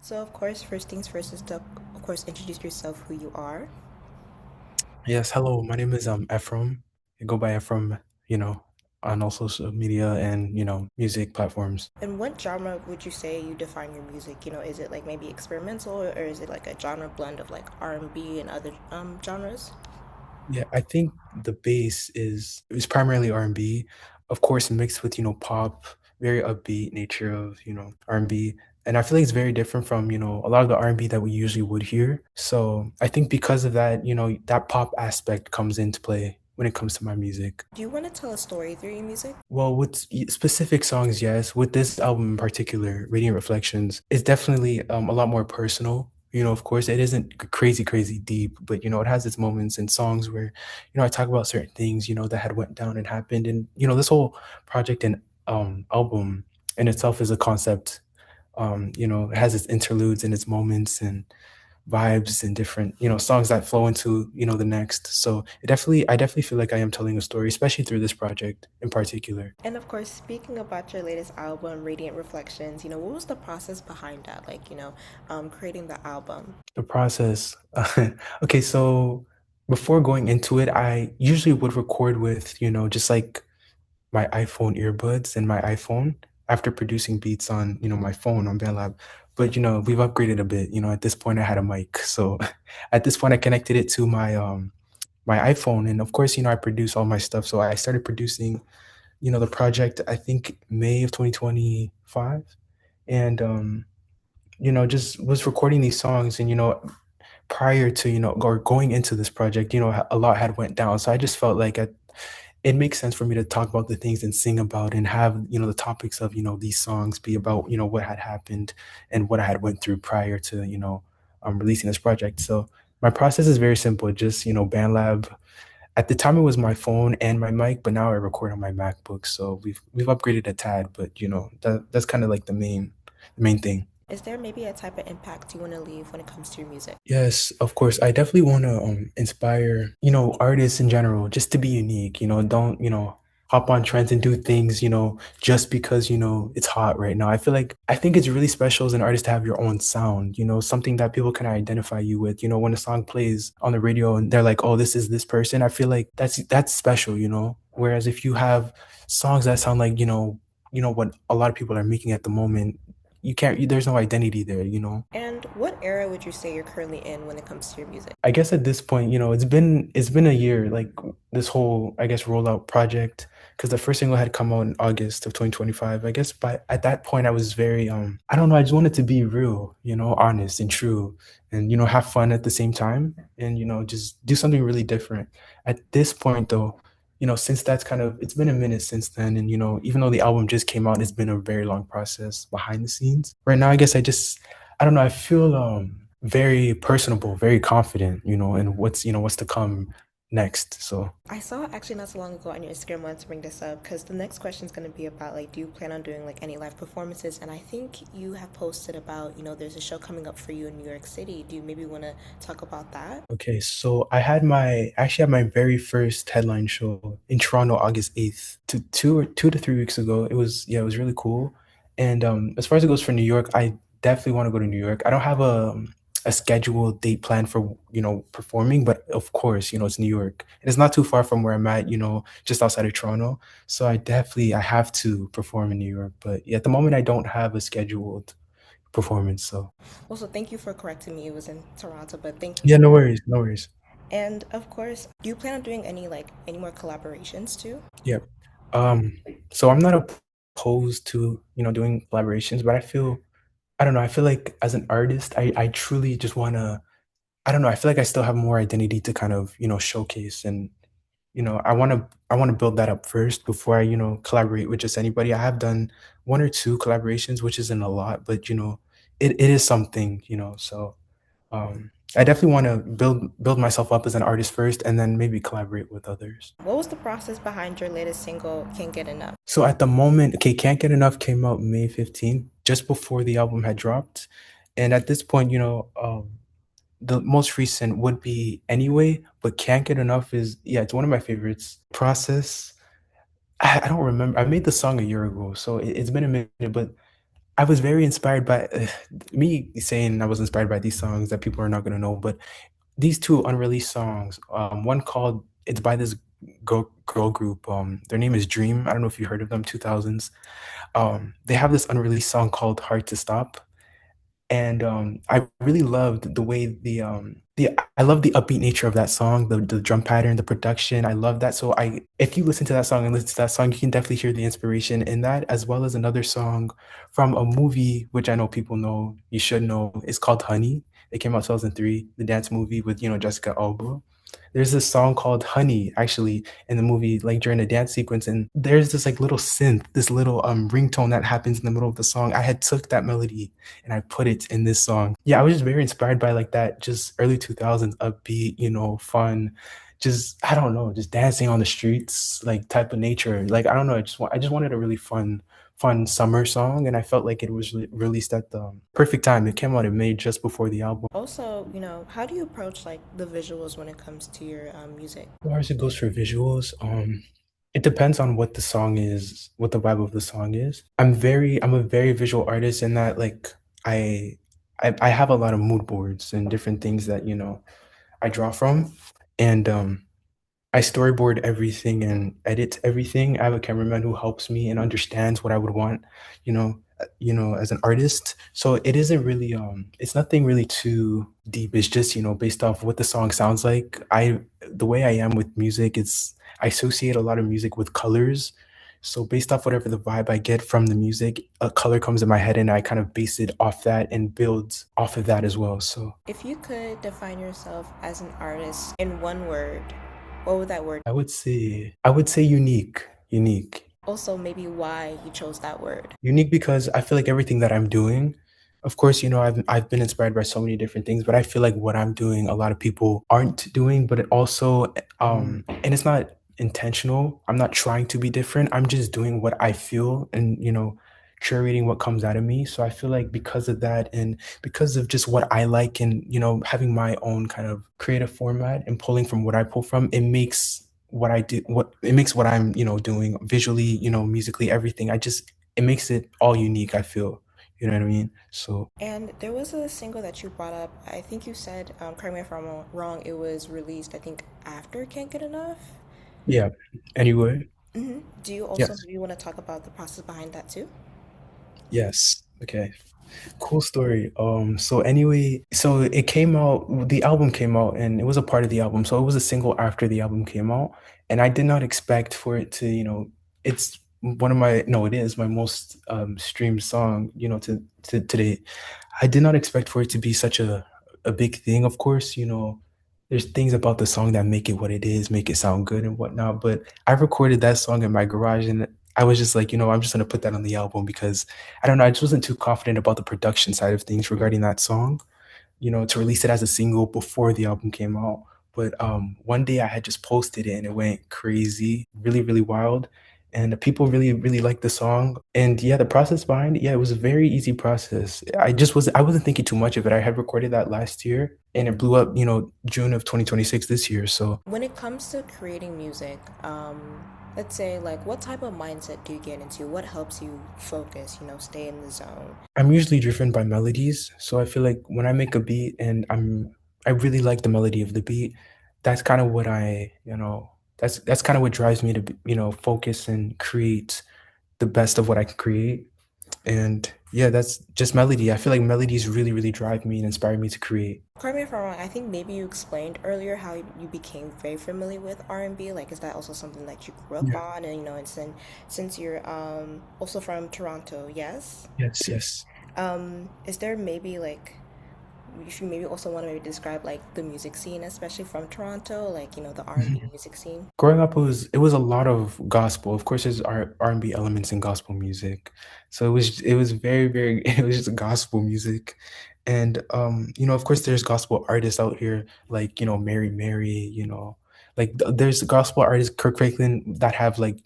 So, of course, first things first is to, of course, introduce yourself, who you are. Yes, hello. My name is Ephraim. I go by Ephraim, you know, on all social media and music platforms. And what genre would you say you define your music? Is it like maybe experimental, or is it like a genre blend of like R&B and other genres? Yeah, I think the base is primarily R&B, of course, mixed with pop, very upbeat nature of R&B. And I feel like it's very different from a lot of the R&B that we usually would hear. So I think because of that, that pop aspect comes into play when it comes to my music. Do you want to tell a story through your music? Well, with specific songs, yes. With this album in particular, Radiant Reflections, it's definitely a lot more personal. Of course, it isn't crazy, crazy deep, but it has its moments and songs where, I talk about certain things, that had went down and happened. And, this whole project and album in itself is a concept. It has its interludes and its moments and vibes and different, songs that flow into, the next. So I definitely feel like I am telling a story, especially through this project in particular. And of course, speaking about your latest album, Radiant Reflections, what was the process behind that? Like, creating the album. The process. Okay, so before going into it, I usually would record with, just like my iPhone earbuds and my iPhone after producing beats on, my phone on BandLab. But we've upgraded a bit. At this point I had a mic. So at this point I connected it to my iPhone, and of course, I produce all my stuff. So I started producing, the project I think May of 2025. And just was recording these songs, and prior to or going into this project, a lot had went down. So I just felt like it makes sense for me to talk about the things and sing about and have the topics of these songs be about what had happened and what I had went through prior to releasing this project. So my process is very simple. Just BandLab. At the time, it was my phone and my mic, but now I record on my MacBook. So we've upgraded a tad, but that's kind of like the main thing. Is there maybe a type of impact you want to leave when it comes to your music? Yes, of course. I definitely want to inspire, artists in general just to be unique, don't, hop on trends and do things, just because, it's hot right now. I think it's really special as an artist to have your own sound, something that people can identify you with. When a song plays on the radio and they're like, "Oh, this is this person." I feel like that's special, Whereas if you have songs that sound like, what a lot of people are making at the moment, you can't, there's no identity there. And what era would you say you're currently in when it comes to your music? I guess at this point, it's been a year, like this whole, I guess, rollout project, because the first single had come out in August of 2025. I guess by at that point I was very I don't know, I just wanted to be real, honest and true, and have fun at the same time, and just do something really different. At this point though, since that's kind of it's been a minute since then, and even though the album just came out, it's been a very long process behind the scenes. Right now, I guess I don't know, I feel very personable, very confident, in what's to come next. So I saw actually not so long ago on your Instagram. Wanted to bring this up because the next question is going to be about like, do you plan on doing like any live performances? And I think you have posted about there's a show coming up for you in New York City. Do you maybe want to talk about that? okay, so I actually had my very first headline show in Toronto August 8th, 2 to 3 weeks ago. It was really cool. And as far as it goes for New York, I definitely want to go to New York. I don't have a scheduled date plan for performing, but of course, it's New York. And it's not too far from where I'm at, just outside of Toronto. So I have to perform in New York. But yeah, at the moment I don't have a scheduled performance. So Also, thank you for correcting me. It was in Toronto, but thank you. yeah, no worries, no worries. And of course, do you plan on doing any more collaborations too? Yep. Um, so I'm not opposed to, doing collaborations, but I don't know, I feel like as an artist, I truly just wanna I don't know, I feel like I still have more identity to kind of, showcase, and, I wanna build that up first before I, collaborate with just anybody. I have done 1 or 2 collaborations, which isn't a lot, but, it is something, so, I definitely wanna build myself up as an artist first and then maybe collaborate with others. What was the process behind your latest single, Can't Get Enough? So at the moment, okay, Can't Get Enough came out May 15th, just before the album had dropped. And at this point, the most recent would be Anyway, but Can't Get Enough is, yeah, it's one of my favorites. Process, I don't remember. I made the song a year ago, so it's been a minute, but I was very inspired by me saying I was inspired by these songs that people are not gonna know, but these 2 unreleased songs, one called it's by this girl group, their name is Dream, I don't know if you heard of them, 2000s. They have this unreleased song called Hard to Stop, and, I really loved the way the I love the upbeat nature of that song, the drum pattern, the production, I love that, so I if you listen to that song and listen to that song, you can definitely hear the inspiration in that, as well as another song from a movie, which I know people know, you should know, it's called Honey. It came out 2003, the dance movie with, Jessica Alba. There's this song called Honey, actually, in the movie, like, during a dance sequence, and there's this, like, little synth, this little, ringtone that happens in the middle of the song. I had took that melody and I put it in this song. Yeah, I was just very inspired by, like, that just early 2000s upbeat, fun, just I don't know, just dancing on the streets, like, type of nature. Like, I don't know, I just wanted a really fun summer song, and I felt like it was released at the perfect time. It came out in May just before the album. Also, how do you approach like the visuals when it comes to your music? As far as it goes for visuals, it depends on what the song is, what the vibe of the song is. I'm a very visual artist in that like I I have a lot of mood boards and different things that, I draw from. And I storyboard everything and edit everything. I have a cameraman who helps me and understands what I would want, as an artist. So it isn't really it's nothing really too deep. It's just, based off what the song sounds like. The way I am with music, I associate a lot of music with colors. So based off whatever the vibe I get from the music, a color comes in my head and I kind of base it off that and build off of that as well. So If you could define yourself as an artist in one word, what would that word? I would say unique. Unique. Also, maybe why you chose that word. Unique because I feel like everything that I'm doing, of course, I've been inspired by so many different things, but I feel like what I'm doing, a lot of people aren't doing, but it also, and it's not intentional. I'm not trying to be different. I'm just doing what I feel and, curating what comes out of me. So I feel like because of that and because of just what I like and, having my own kind of creative format and pulling from what I pull from, it makes what I'm, doing visually, musically, everything. It makes it all unique, I feel. You know what I mean? So And there was a single that you brought up. I think you said, correct me if I'm wrong, it was released, I think, after Can't Get Enough. yeah. Anyway, Do you also yes. maybe want to talk about the process behind that too? Yes. Okay. Cool story. So anyway, so it came out, the album came out and it was a part of the album. So it was a single after the album came out. And I did not expect for it to, it's one of my, no, it is my most streamed song, to today. I did not expect for it to be such a big thing. Of course, there's things about the song that make it what it is, make it sound good and whatnot. But I recorded that song in my garage and I was just like, I'm just gonna put that on the album because I don't know, I just wasn't too confident about the production side of things regarding that song, to release it as a single before the album came out. But one day I had just posted it and it went crazy, really, really wild. And the people really, really liked the song. And yeah, the process behind it, yeah, it was a very easy process. I wasn't thinking too much of it. I had recorded that last year and it blew up, June of 2026 this year. So When it comes to creating music, let's say, like, what type of mindset do you get into? What helps you focus, stay in the zone? I'm usually driven by melodies. So I feel like when I make a beat and I really like the melody of the beat, that's kind of what that's kind of what drives me to, focus and create the best of what I can create. And yeah, that's just melody. I feel like melodies really, really drive me and inspire me to create. Correct me if I'm wrong, I think maybe you explained earlier how you became very familiar with R&B. Like, is that also something that you grew up Yeah. on? And, and since you're also from Toronto, yes? Yes, yes. Is there maybe like if you maybe also want to maybe describe like the music scene, especially from Toronto, like the R&B Mhm. music scene? Growing up, it was a lot of gospel. Of course, there's R&B elements in gospel music, so it was very very it was just gospel music, and of course, there's gospel artists out here like Mary Mary, like there's gospel artists Kirk Franklin that have like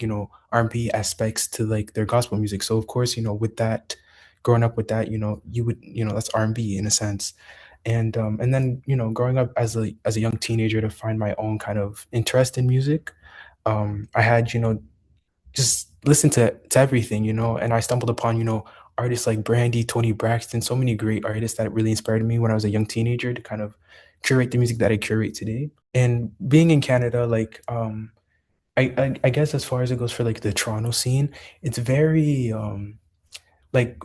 R&B aspects to like their gospel music. So of course, with that, growing up with that, you would that's R&B in a sense, and then growing up as a young teenager to find my own kind of interest in music, I had just listen to everything, and I stumbled upon artists like Brandy, Tony Braxton, so many great artists that really inspired me when I was a young teenager to kind of curate the music that I curate today. And being in Canada, like, I guess as far as it goes for like the Toronto scene, it's very like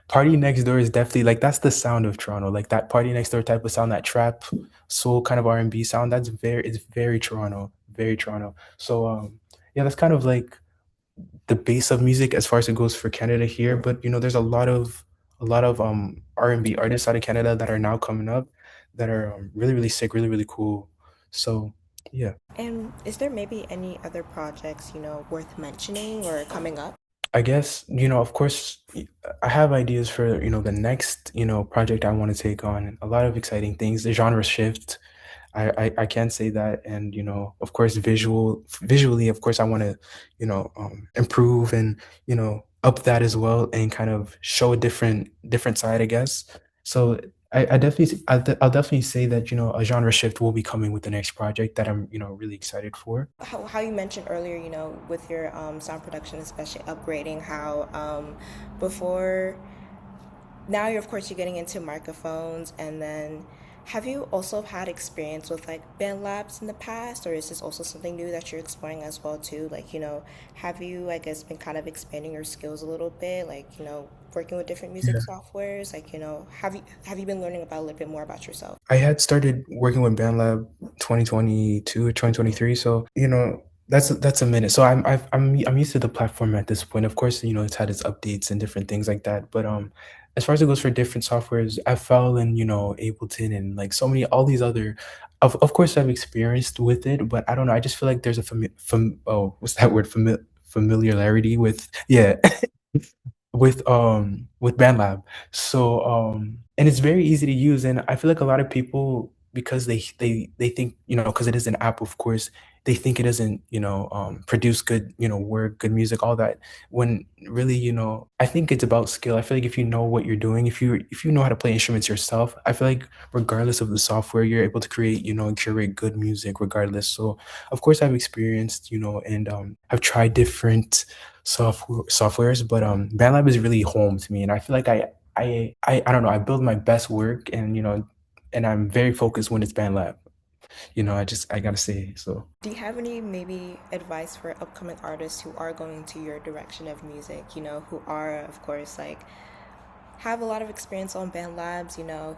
Party Next Door is definitely like that's the sound of Toronto, like that Party Next Door type of sound, that trap soul kind of R&B sound. That's very it's very Toronto, very Toronto. So yeah, that's kind of like the base of music as far as it goes for Canada here. But there's a lot of R&B artists out of Canada that are now coming up that are really really sick, really really cool. So yeah. And is there maybe any other projects, worth mentioning or coming up? I guess, of course, I have ideas for, the next, project I want to take on. A lot of exciting things. The genre shift. I can say that. And, of course, visually, of course, I want to, improve and, up that as well and kind of show a different side, I guess. So I'll definitely say that, a genre shift will be coming with the next project that I'm, really excited for. How you mentioned earlier, with your sound production, especially upgrading, how before now you're of course you're getting into microphones, and then have you also had experience with like band labs in the past, or is this also something new that you're exploring as well too? Like, have you, I guess, been kind of expanding your skills a little bit, like, working with different music Yeah. softwares? Like, have you been learning about a little bit more about yourself? I had started working with BandLab 2022 or 2023, so that's a minute. So I'm used to the platform at this point. Of course, it's had its updates and different things like that. But as far as it goes for different softwares, FL and Ableton and like so many all these other, of course I've experienced with it, but I don't know. I just feel like there's a oh, what's that word, familiarity with, yeah, with BandLab. So and it's very easy to use, and I feel like a lot of people, because they think, because it is an app, of course, they think it doesn't, produce good, work, good music, all that. When really, I think it's about skill. I feel like if you know what you're doing, if you know how to play instruments yourself, I feel like regardless of the software, you're able to create, and curate good music regardless. So of course I've experienced, and I've tried different softwares, but BandLab is really home to me, and I feel like I don't know, I build my best work, and and I'm very focused when it's BandLab. I gotta say so. Do you have any maybe advice for upcoming artists who are going to your direction of music, who are, of course, like have a lot of experience on band labs,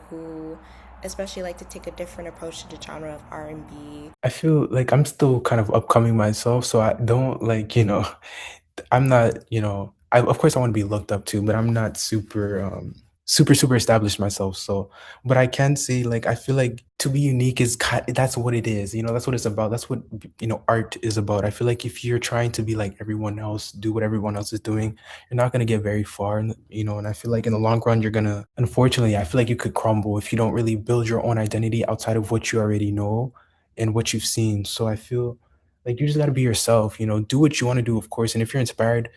who especially like to take a different approach to the genre of R&B? I feel like I'm still kind of upcoming myself, so I don't like, I'm not, of course I want to be looked up to, but I'm not super established myself. So, but I can say like I feel like to be unique is that's what it is. That's what it's about. That's what art is about. I feel like if you're trying to be like everyone else, do what everyone else is doing, you're not gonna get very far. And I feel like in the long run, you're gonna. Unfortunately, I feel like you could crumble if you don't really build your own identity outside of what you already know and what you've seen. So I feel like you just got to be yourself, do what you want to do, of course. And if you're inspired,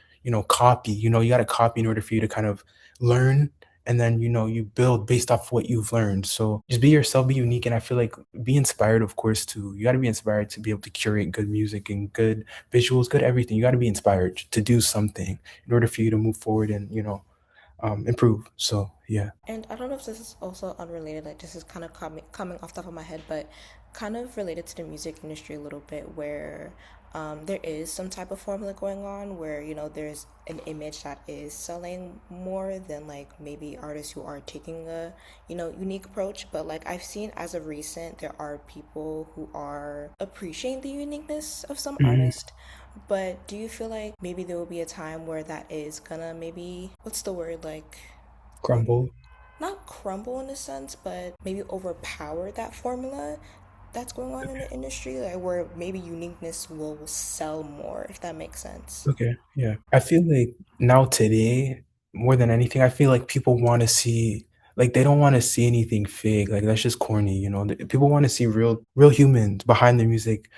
copy, you got to copy in order for you to kind of learn. And then, you build based off what you've learned. So just be yourself, be unique. And I feel like be inspired, of course, too. You got to be inspired to be able to curate good music and good visuals, good everything. You got to be inspired to do something in order for you to move forward and, improve. So, yeah. And I don't know if this is also unrelated, like this is kind of coming off the top of my head, but kind of related to the music industry a little bit, where there is some type of formula going on where, there's an image that is selling more than like maybe artists who are taking a, unique approach. But like I've seen as of recent, there are people who are appreciating the uniqueness of some Mhm. artists. But do you feel like maybe there will be a time where that is gonna maybe, what's the word, like, um, Crumble. not crumble in a sense, but maybe overpower that formula that's going on in the industry, like where maybe uniqueness will sell more, if that makes sense. Okay, yeah. I feel like now today, more than anything, I feel like people want to see like they don't want to see anything fake. Like that's just corny, People want to see real humans behind the music.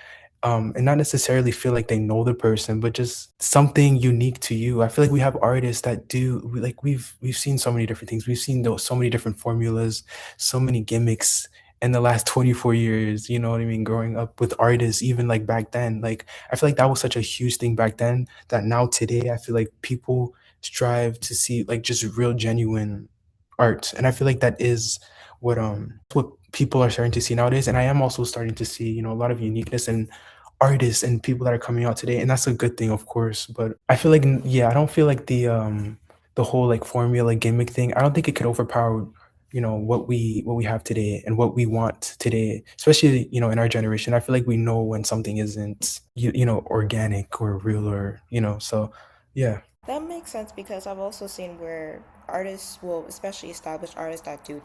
And not necessarily feel like they know the person, but just something unique to you. I feel like we have artists that like we've seen so many different things. We've seen those so many different formulas, so many gimmicks in the last 24 years, you know what I mean? Growing up with artists, even like back then. Like I feel like that was such a huge thing back then that now today I feel like people strive to see like just real genuine art. And I feel like that is what people are starting to see nowadays. And I am also starting to see, a lot of uniqueness in artists and people that are coming out today. And that's a good thing, of course. But I feel like yeah, I don't feel like the whole like formula gimmick thing, I don't think it could overpower what we have today and what we want today, especially in our generation. I feel like we know when something isn't organic or real, or so yeah. That makes sense because I've also seen where artists, well, especially established artists that do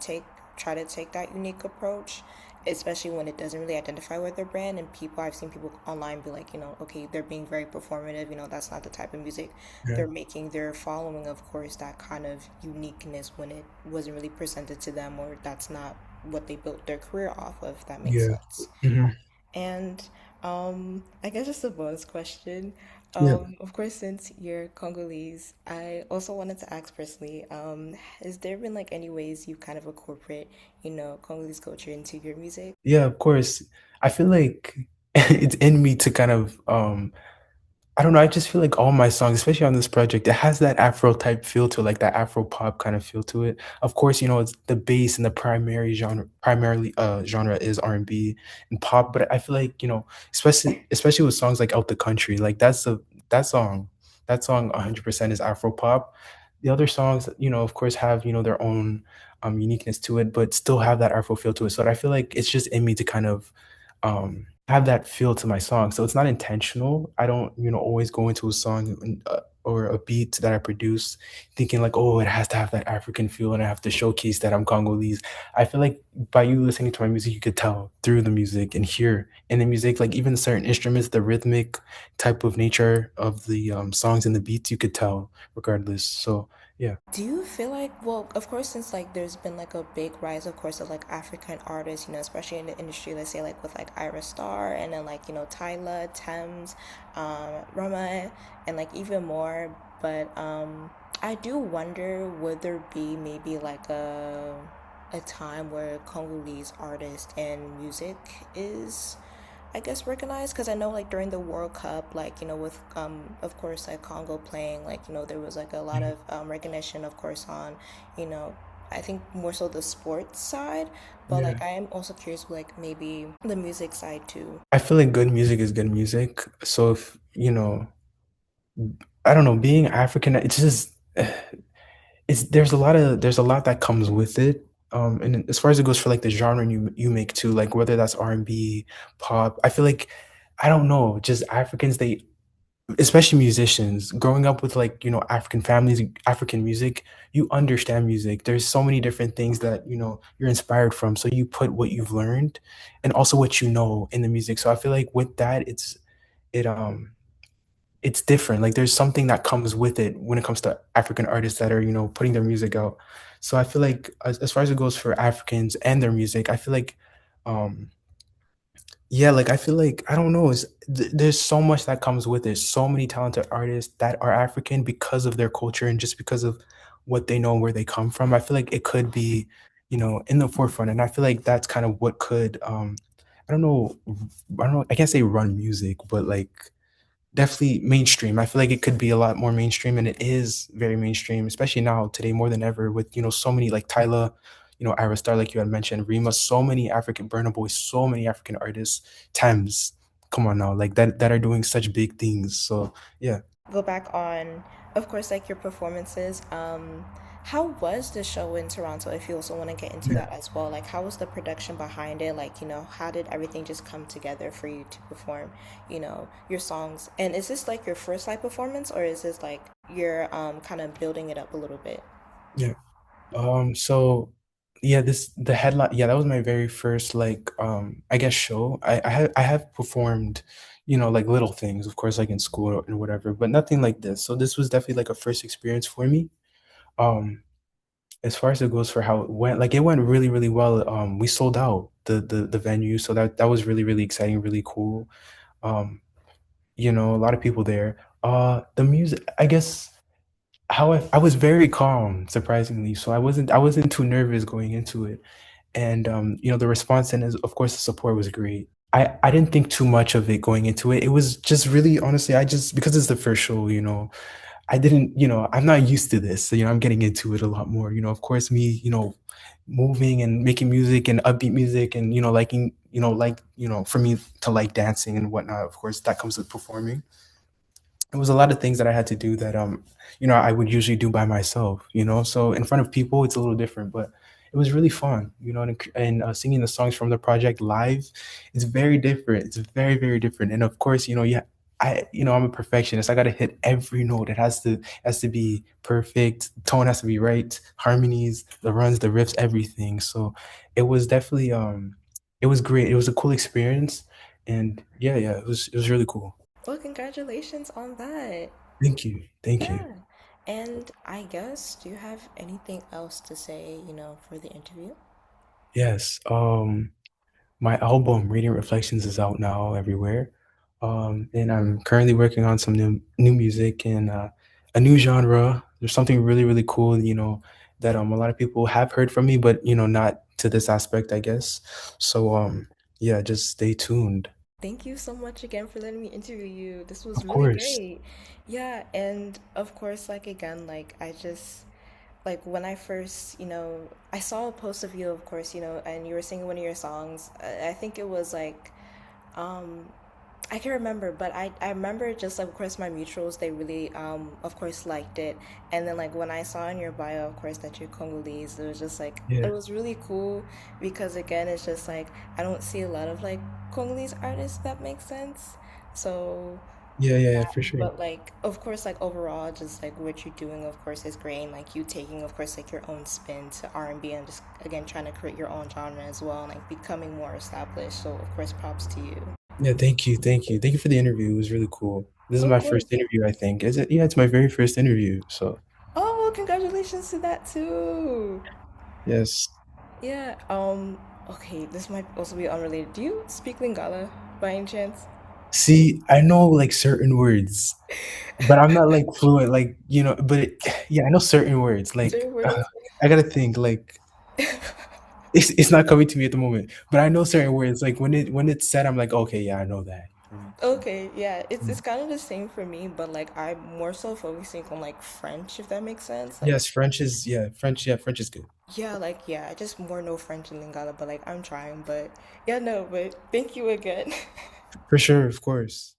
try to take that unique approach, especially when it doesn't really identify with their brand. And I've seen people online be like, okay, they're being very performative, that's not the type of music Yeah. they're making. They're following, of course, that kind of uniqueness when it wasn't really presented to them, or that's not what they built their career off of, if that makes Yeah. sense. Hmm. And I guess just a bonus question. Yeah. Of course, since you're Congolese, I also wanted to ask personally, has there been like any ways you kind of incorporate, Congolese culture into your music? Yeah, of course. I feel like it's in me to kind of I don't know, I just feel like all my songs, especially on this project, it has that Afro type feel to it, like that Afro pop kind of feel to it. Of course, it's the bass and the primarily genre is R&B and pop, but I feel like, especially with songs like Out the Country, like that song, that song 100% is Afro pop. The other songs, of course have, their own uniqueness to it, but still have that Afro feel to it. So I feel like it's just in me to kind of have that feel to my song. So it's not intentional. I don't, always go into a song or a beat that I produce thinking like, oh, it has to have that African feel and I have to showcase that I'm Congolese. I feel like by you listening to my music, you could tell through the music and hear in the music, like even certain instruments, the rhythmic type of nature of the songs and the beats, you could tell regardless. So yeah. Do you feel like, well, of course, since like there's been like a big rise, of course, of like African artists, especially in the industry, let's say like with like Ira Star and then like, Tyla, Thames, Rama, and like even more. But I do wonder, would there be maybe like a time where Congolese art and music is, I guess, recognized? Because I know like during the World Cup, like with of course like Congo playing, like there was like a lot Mhm. of recognition, of course, on you know I think more so the sports side, but Yeah. like I am also curious like maybe the music side too. I feel like good music is good music. So if, I don't know, being African, it's just it's there's a lot that comes with it. And as far as it goes for like the genre you make too, like whether that's R&B, pop, I feel like I don't know, just Africans, they especially musicians, growing up with like, African families, African music, you understand music. There's so many different things that, you're inspired from. So you put what you've learned and also what you know in the music. So I feel like with that, it it's different. Like there's something that comes with it when it comes to African artists that are, putting their music out. So I feel like as far as it goes for Africans and their music, I feel like um yeah, like I feel like I don't know, there's so much that comes with it. So many talented artists that are African because of their culture and just because of what they know, where they come from. I feel like it could be, in the forefront. And I feel like that's kind of what could I don't know, I can't say run music, but like definitely mainstream. I feel like it could be a lot more mainstream, and it is very mainstream, especially now today more than ever with, so many like Tyla, Ira Star, like you had mentioned, Rima, so many African Burna Boy, so many African artists, Thames, come on now, like that are doing such big things. So yeah. Go back on, of course, like your performances. How was the show in Toronto? If you also want to get into Yeah. that as well, like how was the production behind it? Like, how did everything just come together for you to perform, your songs? And is this like your first live performance, or is this like you're kind of building it up a little bit? Yeah. So yeah, the headline, yeah, that was my very first like I guess show. I have performed, like little things, of course, like in school and whatever, but nothing like this. So this was definitely like a first experience for me. Um, as far as it goes for how it went, like it went really, really well. We sold out the venue, so that was really, really exciting, really cool. Um, a lot of people there. The music, I guess how I was very calm, surprisingly. So I wasn't too nervous going into it. And the response and of course the support was great. I didn't think too much of it going into it. It was just really honestly, I just because it's the first show, I didn't, I'm not used to this. So, I'm getting into it a lot more. Of course, me, moving and making music and upbeat music and, liking, for me to like dancing and whatnot, of course, that comes with performing. It was a lot of things that I had to do that I would usually do by myself. So in front of people it's a little different, but it was really fun. And singing the songs from the project live, it's very different. It's very, very different. And of course, yeah, I'm a perfectionist. I got to hit every note. It has to be perfect. Tone has to be right. Harmonies, the runs, the riffs, everything. So it was definitely it was great. It was a cool experience, and yeah, it was really cool. Well, congratulations on that. Thank you. Thank you. Yeah. And I guess, do you have anything else to say, for the interview? Yes. My album Radiant Reflections is out now everywhere. And I'm currently working on some new music and a new genre. There's something really, really cool, that a lot of people have heard from me, but not to this aspect, I guess. So yeah, just stay tuned. Thank you so much again for letting me interview you. This was Of really course. great. Yeah, and of course, like again, like I just like when I first, I saw a post of you, of course, and you were singing one of your songs. I think it was like, um, I can't remember, but I remember just like, of course, my mutuals, they really, of course, liked it. And then like when I saw in your bio, of course, that you're Congolese, it was just like, it Yeah. was really cool because again, it's just like, I don't see a lot of like Congolese artists, if that makes sense. So, Yeah, yeah, yeah, yeah, for sure. but like, of course, like overall, just like what you're doing, of course, is great. And like you taking, of course, like your own spin to R&B and just again trying to create your own genre as well, and like becoming more established. So, of course, props to you. Yeah, thank you, thank you. Thank you for the interview. It was really cool. This is Of my first course. interview, I think. Is it? Yeah, it's my very first interview. So, Oh, congratulations to that too. yes. Yeah, okay, this might also be unrelated. Do you speak Lingala by any chance? See, I know like certain words, but I'm not like fluent, like, but yeah, I know certain words. Like, Certain words? I gotta think, like, it's not coming to me at the moment, but I know certain words. Like when it's said, I'm like, okay, yeah, I know that. So, Okay, yeah, it's mm. kind of the same for me, but like I'm more so focusing on like French, if that makes sense. Like, Yes, French is yeah, French, yeah, French is good. yeah, like yeah, I just more know French and Lingala, but like I'm trying, but yeah, no, but thank you again. For sure, of course.